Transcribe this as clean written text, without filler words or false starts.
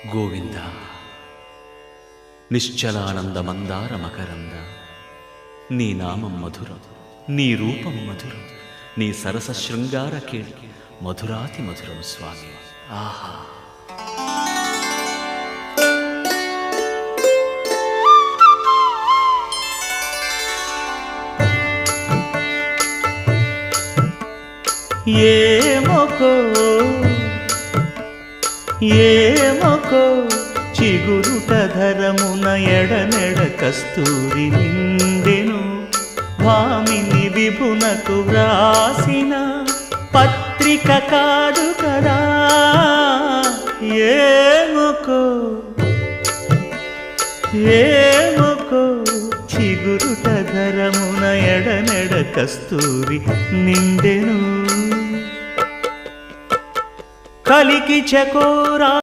గోవింద నిశ్చలానంద మందార మకరంద నీ నామం మధురం, నీ రూపం మధురం, నీ సరస శృంగార కేళి మధురాతి మధురం స్వామి. ఆహా! ఏమొకో చిగురుట ధరమున ఎడనెడ కస్తూరి నిండెను, భామిని విభునకు వ్రాసిన పత్రిక కాదు కదా. ఏమొకో చిగురుట ధరమున ఎడనెడ కస్తూరి నిండెను, కలికి చకోరా